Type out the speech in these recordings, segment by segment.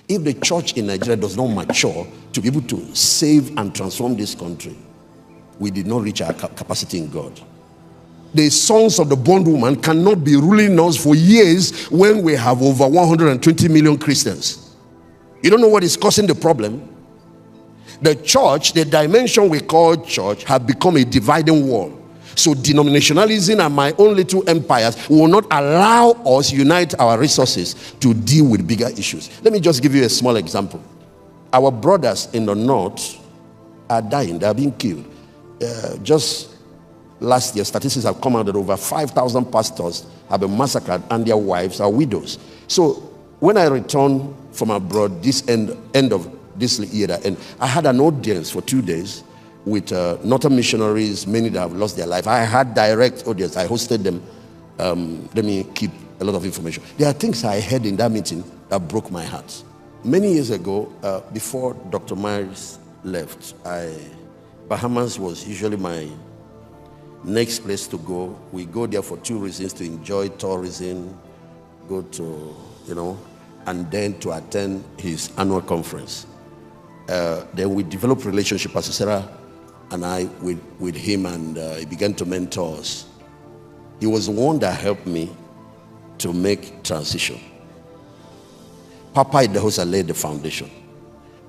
If the church in Nigeria does not mature to be able to save and transform this country, we did not reach our capacity in God. The sons of the bondwoman cannot be ruling us for years when we have over 120 million Christians. You don't know what is causing the problem? The church, the dimension we call church, have become a dividing wall. So denominationalism and my own little empires will not allow us unite our resources to deal with bigger issues. Let me just give you a small example. Our brothers in the north are dying. They are being killed. Just last year, statistics have come out that over 5,000 pastors have been massacred and their wives are widows. So when I returned from abroad, this end of this year, and I had an audience for 2 days with northern missionaries, many that have lost their life. I had direct audience. I hosted them. Let me keep a lot of information. There are things I heard in that meeting that broke my heart. Many years ago, before Dr. Myers left, Bahamas was usually my next place to go. We go there for 2 reasons: to enjoy tourism, go to, and then to attend his annual conference. Then we developed relationship, Pastor Sarah and I, with him, and he began to mentor us. He was the one that helped me to make transition. Papa Idahosa laid the foundation.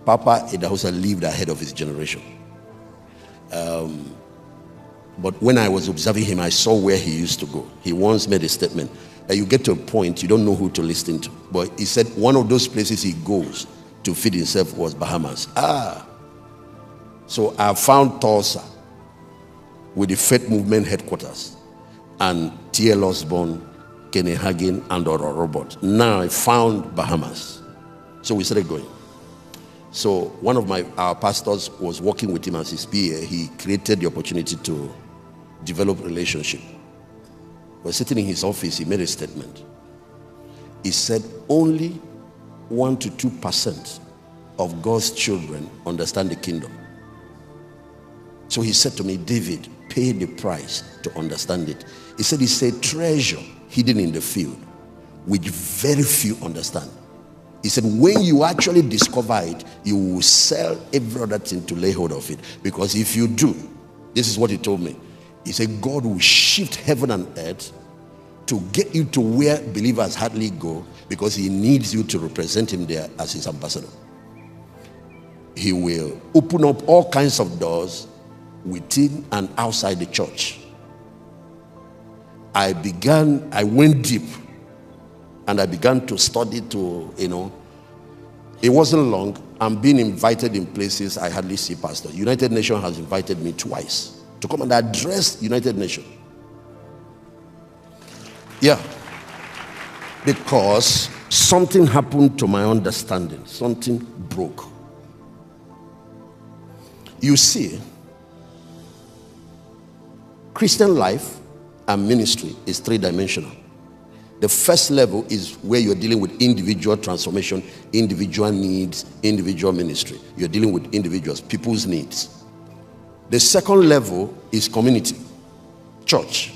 Papa Idahosa lived ahead of his generation. But when I was observing him, I saw where he used to go. He once made a statement that you get to a point you don't know who to listen to. But he said one of those places he goes to feed himself was Bahamas. So I found Tulsa with the Faith Movement headquarters, and T.L. Osborne, Kenny Hagin, and Oral Robert. Now I found Bahamas. So we started going. So one of our pastors was working with him as his PA. He created the opportunity to develop relationship. We're sitting in his office. He made a statement. He said only 1 to 2% of God's children understand the kingdom. So he said to me, David, pay the price to understand it. He said it's a treasure hidden in the field, which very few understand. He said when you actually discover it, you will sell every other thing to lay hold of it. Because if you do, this is what he told me. He said God will shift heaven and earth to get you to where believers hardly go, because he needs you to represent him there as his ambassador. He will open up all kinds of doors within and outside the church. I went deep, and I began to study it wasn't long. I'm being invited in places I hardly see pastors. United Nations has invited me twice to come and address United Nations. Yeah. Because something happened to my understanding. Something broke. You see, Christian life and ministry is 3-dimensional. The first level is where you're dealing with individual transformation, individual needs, individual ministry. You're dealing with individuals, people's needs. The second level is community, church.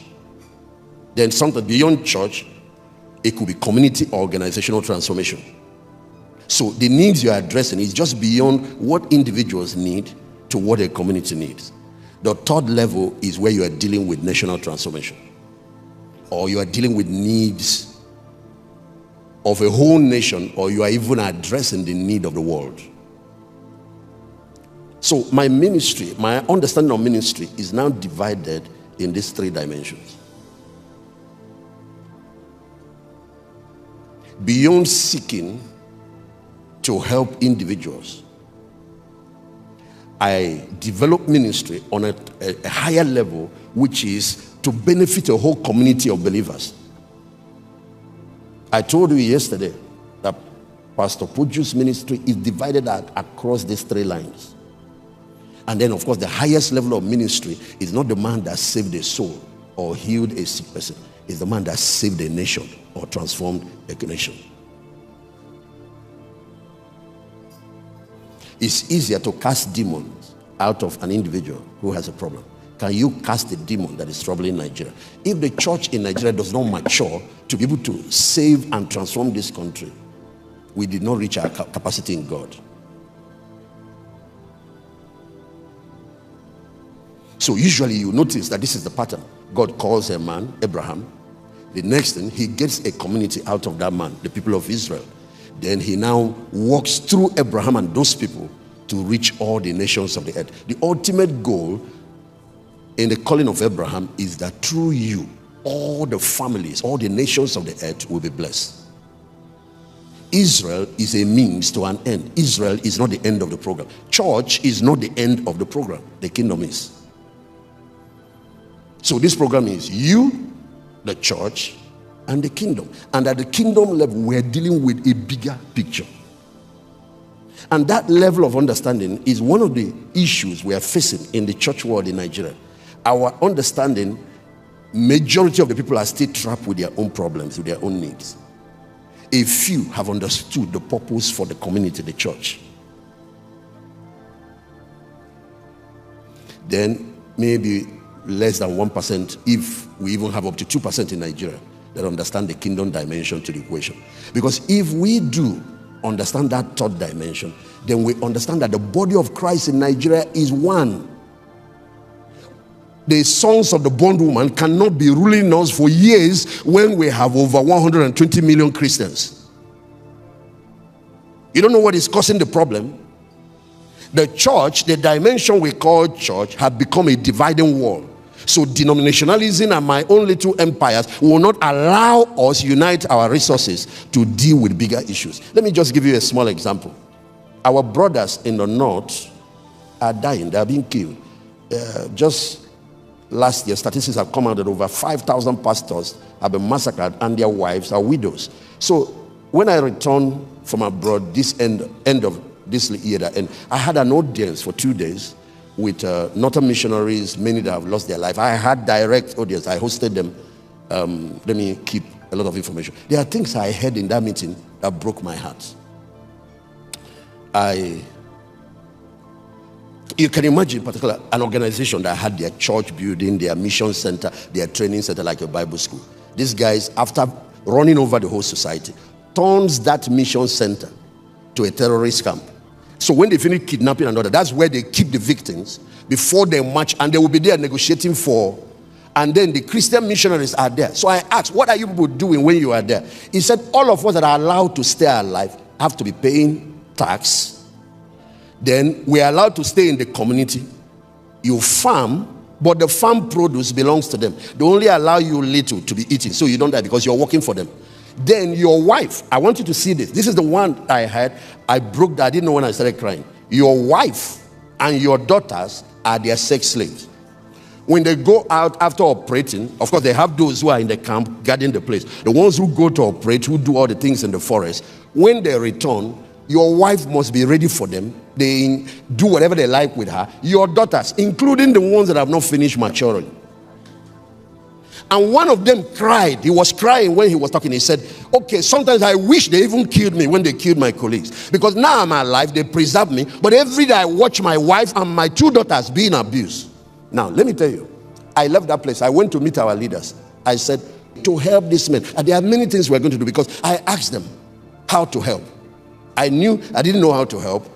Then something beyond church, it could be community or organizational transformation. So the needs you're addressing is just beyond what individuals need to what a community needs. The third level is where you are dealing with national transformation, or you are dealing with needs of a whole nation, or you are even addressing the need of the world. So my ministry, my understanding of ministry is now divided in these 3 dimensions. Beyond seeking to help individuals, I develop ministry on a higher level, which is to benefit a whole community of believers. I told you yesterday that Pastor Puju's ministry is divided across these 3 lines. And then, of course, the highest level of ministry is not the man that saved a soul or healed a sick person. It's the man that saved a nation or transformed a nation. It's easier to cast demons out of an individual who has a problem. Can you cast a demon that is troubling Nigeria? If the church in Nigeria does not mature to be able to save and transform this country, we did not reach our capacity in God. So usually you notice that this is the pattern. God calls a man, Abraham. The next thing, he gets a community out of that man, the people of Israel. Then he now walks through Abraham and those people to reach all the nations of the earth. The ultimate goal in the calling of Abraham is that through you, all the families, all the nations of the earth will be blessed. Israel is a means to an end. Israel is not the end of the program. Church is not the end of the program. The kingdom is. So this program is you, the church, and the kingdom. And at the kingdom level, we're dealing with a bigger picture. And that level of understanding is one of the issues we are facing in the church world in Nigeria. Our understanding, majority of the people are still trapped with their own problems, with their own needs. A few have understood the purpose for the community, the church. Then maybe less than 1%, if we even have up to 2% in Nigeria, that understand the kingdom dimension to the equation. Because if we do understand that third dimension, then we understand that the body of Christ in Nigeria is one. The sons of the bondwoman cannot be ruling us for years when we have over 120 million Christians. You don't know what is causing the problem? The church, the dimension we call church, have become a dividing wall. So denominationalism and my own little empires will not allow us unite our resources to deal with bigger issues. Let me just give you a small example. Our brothers in the north are dying. They are being killed. Just last year, statistics have come out that over 5,000 pastors have been massacred and their wives are widows. So when I returned from abroad, this end of this year, and I had an audience for 2 days with northern missionaries, many that have lost their life. I had direct audience. I hosted them. Let me keep a lot of information. There are things I heard in that meeting that broke my heart. You can imagine, particularly, an organization that had their church building, their mission center, their training center, like a Bible school. These guys, after running over the whole society, turns that mission center to a terrorist camp. So when they finish kidnapping and all that, that's where they keep the victims before they march, and they will be there negotiating for. And then the Christian missionaries are there. So I asked, what are you people doing when you are there? He said, all of us that are allowed to stay alive have to be paying tax. Then we are allowed to stay in the community. You farm, but the farm produce belongs to them. They only allow you little to be eaten, so you don't die because you're working for them. Then your wife, I want you to see this. This is the one I had. I broke that. I didn't know when I started crying. Your wife and your daughters are their sex slaves. When they go out after operating, of course, they have those who are in the camp guarding the place. The ones who go to operate, who do all the things in the forest, when they return, your wife must be ready for them. They do whatever they like with her. Your daughters, including the ones that have not finished maturing. And one of them cried. He was crying when he was talking. He said, okay, sometimes I wish they even killed me when they killed my colleagues. Because now I'm alive, they preserve me. But every day I watch my wife and my 2 daughters being abused. Now, let me tell you, I left that place. I went to meet our leaders. I said, to help this man. And there are many things we're going to do because I asked them how to help. I didn't know how to help.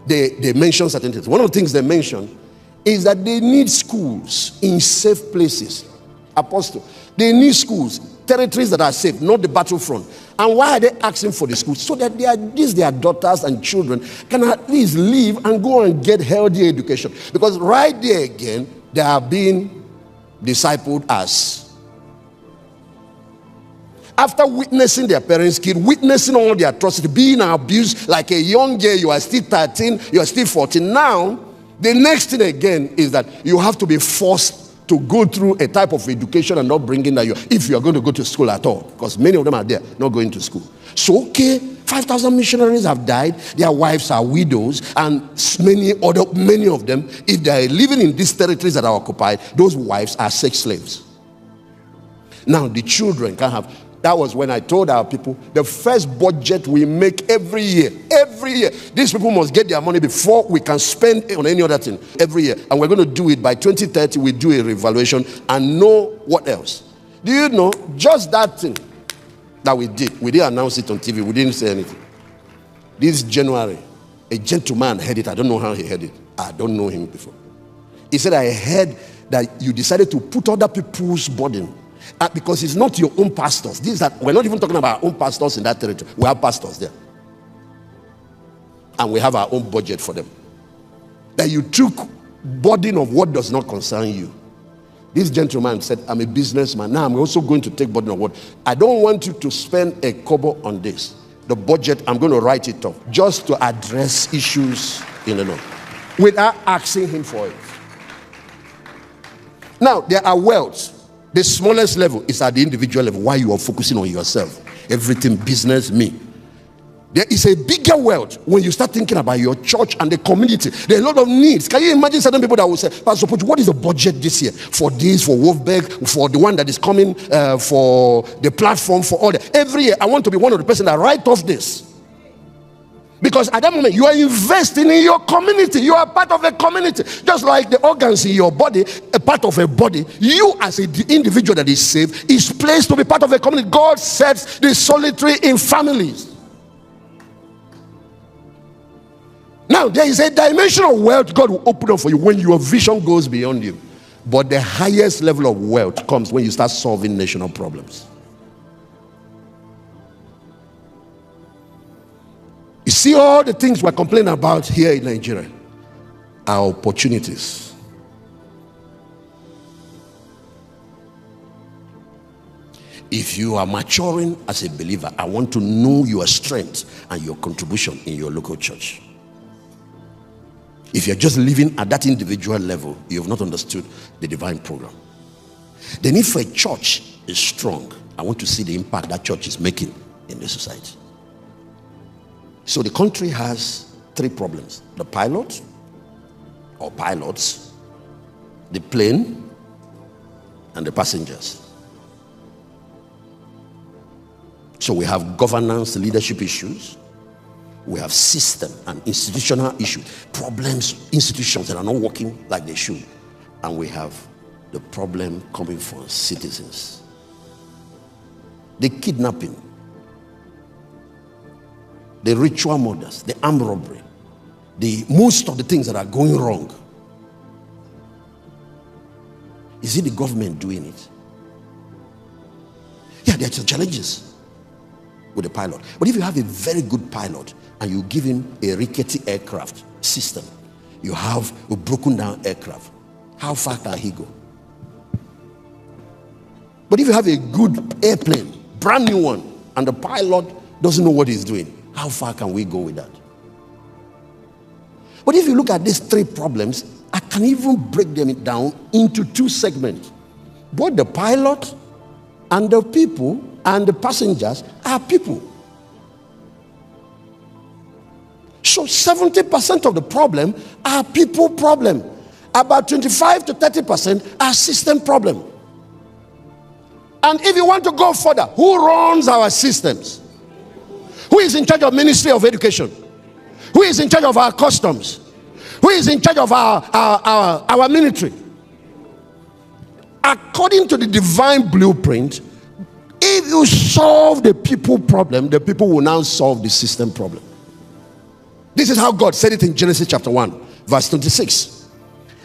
They mentioned certain things. One of the things they mentioned is that they need schools in safe places. Apostle, they need schools, territories that are safe, not the battlefront. And why are they asking for the schools? So that their daughters and children can at least live and go and get healthy education. Because right there again, they are being discipled as. After witnessing their parents killed, witnessing all the atrocity, being abused like a young girl, you are still 13, you are still 14. Now, the next thing again is that you have to be forced to go through a type of education and not bringing that if you are going to go to school at all, because many of them are there not going to school. So 5,000 missionaries have died, their wives are widows, and many of them, if they are living in these territories that are occupied, those wives are sex slaves. Now the children can have. That was when I told our people, the first budget we make every year, these people must get their money before we can spend on any other thing every year. And we're going to do it by 2030. We do a revaluation and know what else. Do you know, just that thing that we did announce it on TV. We didn't say anything. This January, a gentleman heard it. I don't know how he heard it. I don't know him before. He said, I heard that you decided to put other people's burden. Because it's not your own pastors. We're not even talking about our own pastors in that territory. We have pastors there. And we have our own budget for them. That you took burden of what does not concern you. This gentleman said, I'm a businessman. Now I'm also going to take burden of what. I don't want you to spend a kobo on this. The budget, I'm going to write it off. Just to address issues in the north. Without asking him for it. Now, there are wealth. The smallest level is at the individual level. Why you are focusing on yourself. Everything business, me. There is a bigger wealth when you start thinking about your church and the community. There are a lot of needs. Can you imagine certain people that will say, Pastor Poch, what is the budget this year? For this, for Wolfberg, for the one that is coming, for the platform, for all that. Every year, I want to be one of the person that write off this. Because at that moment, you are investing in your community. You are part of a community. Just like the organs in your body, a part of a body. You as an individual that is saved is placed to be part of a community. God sets the solitary in families. Now, there is a dimension of wealth God will open up for you when your vision goes beyond you. But the highest level of wealth comes when you start solving national problems. You see, all the things we're complaining about here in Nigeria are opportunities. If you are maturing as a believer, I want to know your strength and your contribution in your local church. If you're just living at that individual level, you have not understood the divine program. Then if a church is strong, I want to see the impact that church is making in the society. So the country has three problems: the pilot or pilots, the plane, and the passengers. So we have governance, leadership issues. We have system and institutional issues, problems, institutions that are not working like they should. And we have the problem coming from citizens. The kidnapping, the ritual murders, the armed robbery, most of the things that are going wrong. Is it the government doing it? Yeah, there are challenges with the pilot. But if you have a very good pilot and you give him a rickety aircraft system, you have a broken down aircraft, how far can he go? But if you have a good airplane, brand new one, and the pilot doesn't know what he's doing, how far can we go with that? But if you look at these three problems, I can even break them down into two segments. Both the pilot and the people and the passengers are people. So 70% of the problem are people problem. About 25 to 30% are system problem. And if you want to go further, who runs our systems? Who is in charge of Ministry of Education? Who is in charge of our customs? Who is in charge of our military? According to the divine blueprint, if you solve the people problem, the people will now solve the system problem. This is how God said it in Genesis chapter 1, verse 26.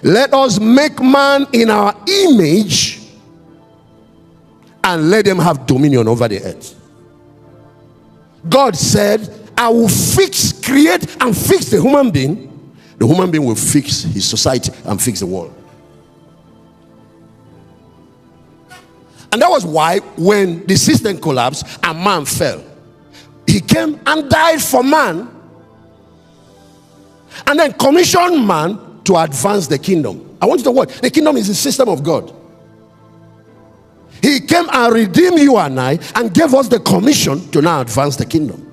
Let us make man in our image and let them have dominion over the earth. God said, I will create and fix the human being. The human being will fix his society and fix the world. And that was why when the system collapsed and man fell, he came and died for man and then commissioned man to advance the kingdom. I want you to watch. The kingdom is the system of God. He came and redeemed you and I and gave us the commission to now advance the kingdom.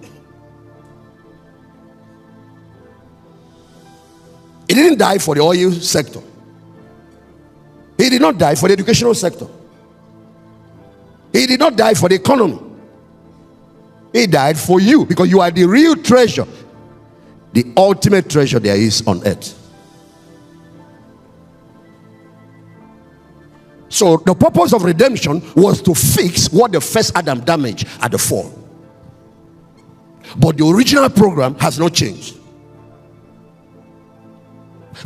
He didn't die for the oil sector. He did not die for the educational sector. He did not die for the economy. He died for you because you are the real treasure, the ultimate treasure there is on earth. So the purpose of redemption was to fix what the first Adam damaged at the fall. But the original program has not changed.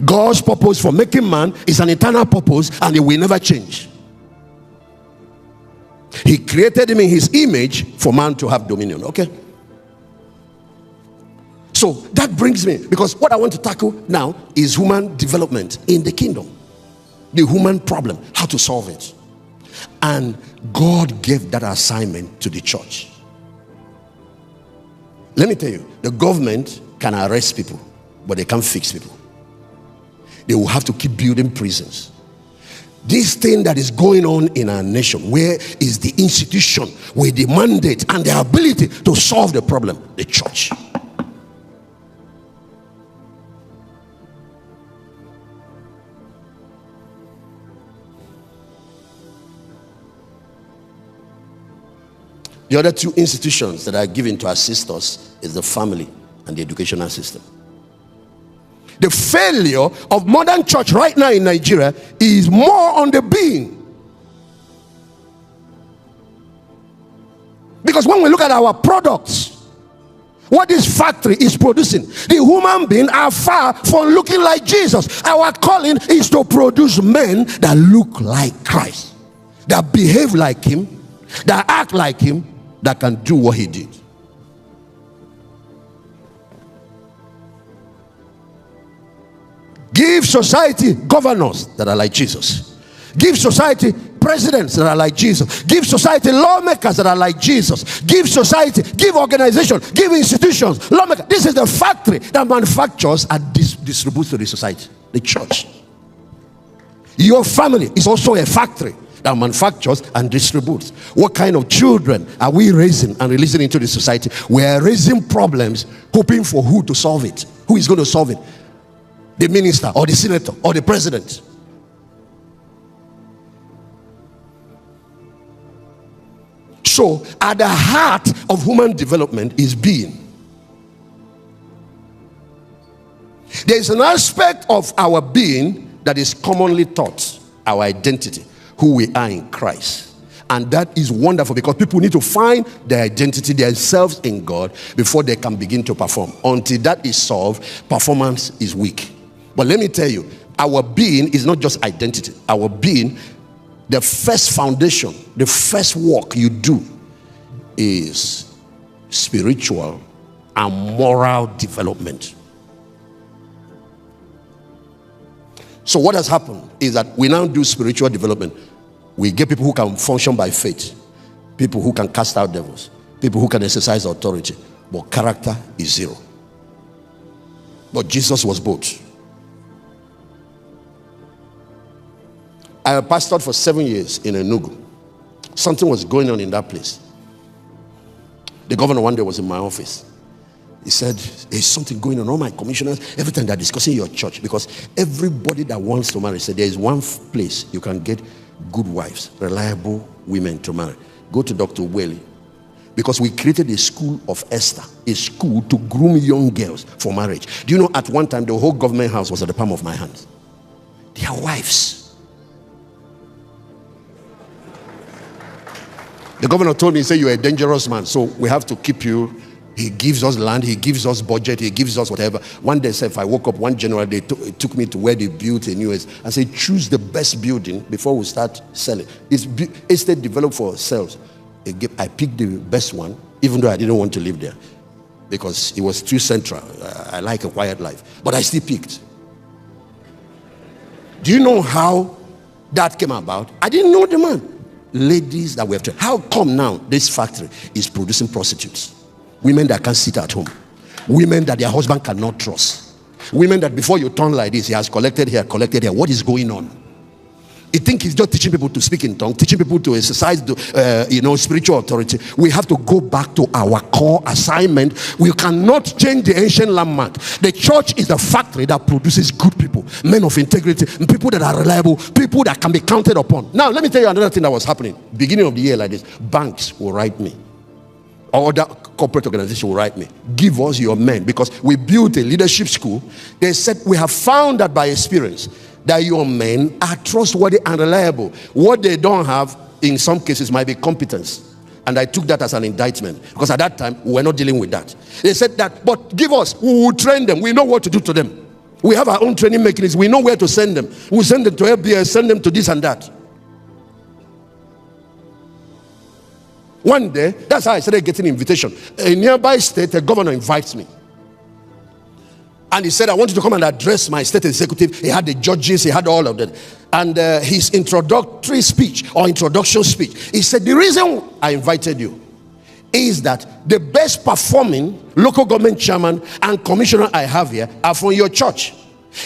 God's purpose for making man is an eternal purpose, and it will never change. He created him in his image for man to have dominion. Okay? So that brings me, because what I want to tackle now is human development in the kingdom. The human problem, how to solve it. And God gave that assignment to the church. Let me tell you, the government can arrest people, but they can't fix people. They will have to keep building prisons. This thing that is going on in our nation, where is the institution with the mandate and the ability to solve the problem? The church. The other two institutions that are given to assist us is the family and the educational system. The failure of modern church right now in Nigeria is more on the being. Because when we look at our products, what this factory is producing, the human beings are far from looking like Jesus. Our calling is to produce men that look like Christ, that behave like him, that act like him, that can do what he did. Give society governors that are like Jesus. Give society presidents that are like Jesus. Give society lawmakers that are like Jesus. Give society, give organizations, give institutions, lawmakers. This is the factory that manufactures and distributes to the society, the church. Your family is also a factory that manufactures and distributes. What kind of children are we raising and releasing into the society? We are raising problems, hoping for who to solve it. Who is going to solve it? The minister or the senator or the president. So at the heart of human development is being. There is an aspect of our being that is commonly taught, our identity, who we are in Christ. And that is wonderful, because people need to find their identity, themselves in God, before they can begin to perform. Until that is solved, performance is weak. But let me tell you, our being is not just identity. Our being, the first foundation, the first work you do is spiritual and moral development. So what has happened is that we now do spiritual development. We get people who can function by faith, people who can cast out devils, people who can exercise authority, but character is zero. But Jesus was both. I pastored for 7 years in Enugu. Something was going on in that place. The governor one day was in my office. He said, there's something going on. All my commissioners, every time they're discussing your church, because everybody that wants to marry said there is one place you can get good wives, reliable women to marry. Go to Dr. Whaley. Because we created a school of Esther, a school to groom young girls for marriage. Do you know, at one time the whole government house was at the palm of my hand. Their wives. The governor told me, he said, you're a dangerous man, so we have to keep you. He gives us land, he gives us budget, he gives us whatever. One day, if I woke up one January, they took me to where they built a new estate. I said, choose the best building before we start selling. It's estate developed for sales. I picked the best one, even though I didn't want to live there, because it was too central. I like a quiet life, but I still picked. Do you know how that came about? I didn't know the man. Ladies that we have to. How come now this factory is producing prostitutes? Women that can't sit at home. Women that their husband cannot trust. Women that before you turn like this, he has collected here, collected here. What is going on? You think he's just teaching people to speak in tongues, teaching people to exercise spiritual authority. We have to go back to our core assignment. We cannot change the ancient landmark. The church is the factory that produces good people, men of integrity, people that are reliable, people that can be counted upon. Now, let me tell you another thing that was happening. Beginning of the year like this, banks will write me. Or other corporate organization will write me, give us your men, because we built a leadership school. They said, we have found that by experience that your men are trustworthy and reliable. What they don't have in some cases might be competence. And I took that as an indictment, because at that time we were not dealing with that. They said that, but give us, we will train them, we know what to do to them. We have our own training mechanism, we know where to send them. We'll send them to FBI, send them to this and that. One day, that's how I started getting invitation. A nearby state, a governor invites me. And he said, I want you to come and address my state executive. He had the judges, he had all of that. And his introductory speech, or introduction speech, he said, the reason I invited you is that the best performing local government chairman and commissioner I have here are from your church.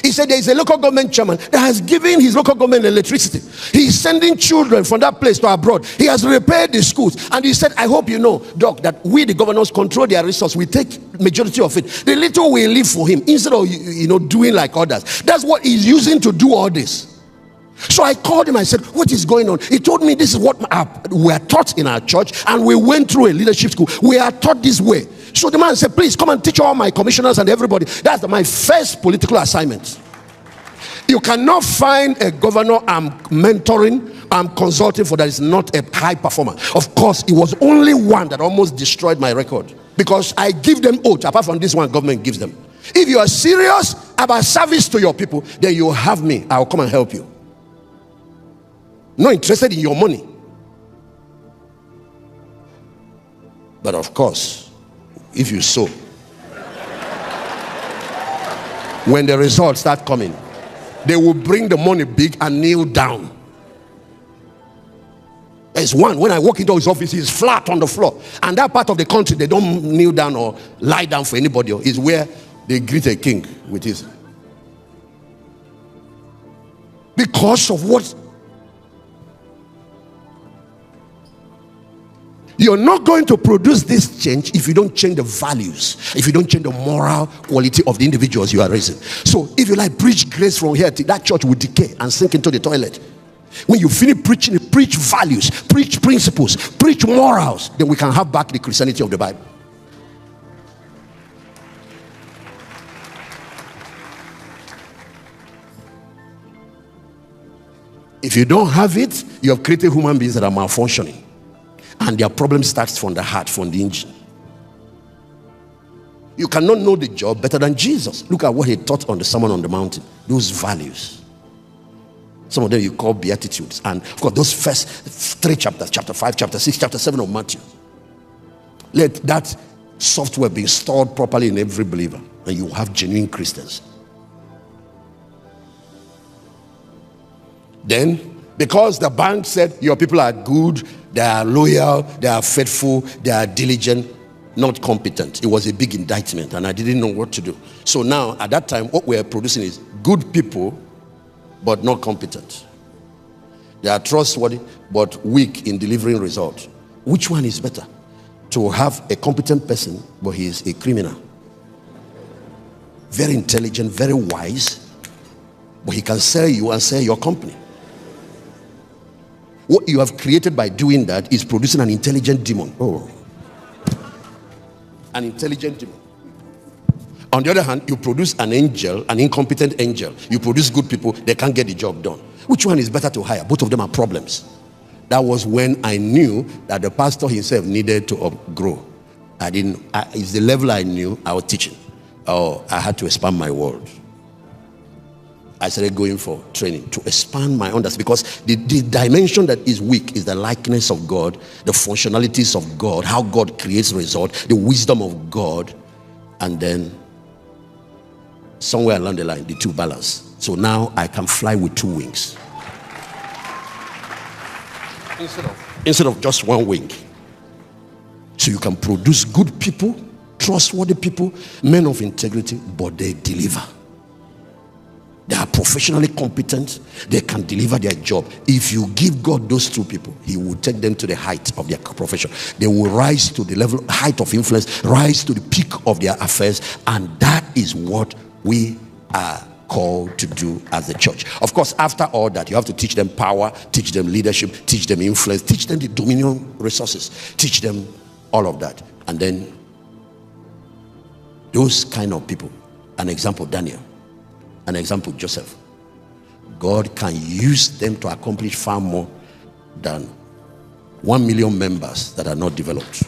He said there is a local government chairman that has given his local government electricity. He is sending children from that place to abroad. He has repaired the schools. And he said, I hope you know, Doc, that we the governors control their resources. We take majority of it. The little we leave for him, instead of doing like others. That's what he's using to do all this. So I called him. I said, what is going on? He told me this is what we are taught in our church, and we went through a leadership school. We are taught this way. So the man said, please come and teach all my commissioners and everybody. That's my first political assignment. You cannot find a governor I'm mentoring, I'm consulting for, that is not a high performer. Of course, it was only one that almost destroyed my record, because I give them oath. Apart from this one, government gives them. If you are serious about service to your people, then you have me. I'll come and help you. Not interested in your money. But of course, if you sow, when the results start coming, they will bring the money big and kneel down. There's one, when I walk into his office, he's flat on the floor. And that part of the country, they don't kneel down or lie down for anybody. Is where they greet a king with his. Because of what? You're not going to produce this change if you don't change the values, if you don't change the moral quality of the individuals you are raising. So if you like preach grace from here, that church will decay and sink into the toilet. When you finish preaching, preach values, preach principles, preach morals, then we can have back the Christianity of the Bible. If you don't have it, you have created human beings that are malfunctioning. And their problem starts from the heart, from the engine. You cannot know the job better than Jesus. Look at what he taught on the Sermon on the Mountain. Those values. Some of them you call beatitudes. And of course, those first 3 chapters, chapter 5, chapter 6, chapter 7 of Matthew. Let that software be installed properly in every believer, and you will have genuine Christians. Then, because the bank said your people are good, they are loyal, they are faithful, they are diligent, not competent. It was a big indictment, and I didn't know what to do. So now, at that time, what we are producing is good people, but not competent. They are trustworthy, but weak in delivering results. Which one is better? To have a competent person, but he is a criminal. Very intelligent, very wise, but he can sell you and sell your company. What you have created by doing that is producing an intelligent demon. Oh, an intelligent demon. On the other hand, you produce an angel, an incompetent angel. You produce good people, they can't get the job done. Which one is better to hire? Both of them are problems. That was when I knew that the pastor himself needed to grow. It's the level I knew I was teaching. Oh, I had to expand my world. I started going for training to expand my understanding, because the dimension that is weak is the likeness of God, the functionalities of God, how God creates results, the wisdom of God, and then somewhere along the line, the two balance. So now I can fly with 2 wings instead of just 1 wing. So you can produce good people, trustworthy people, men of integrity, but they deliver. They are professionally competent. They can deliver their job. If you give God those 2 people, he will take them to the height of their profession. They will rise to the level, height of influence, rise to the peak of their affairs. And that is what we are called to do as the church. Of course, after all that, you have to teach them power, teach them leadership, teach them influence, teach them the dominion resources, teach them all of that. And then those kind of people, an example, Daniel. An example, Joseph. God can use them to accomplish far more than 1 million members that are not developed.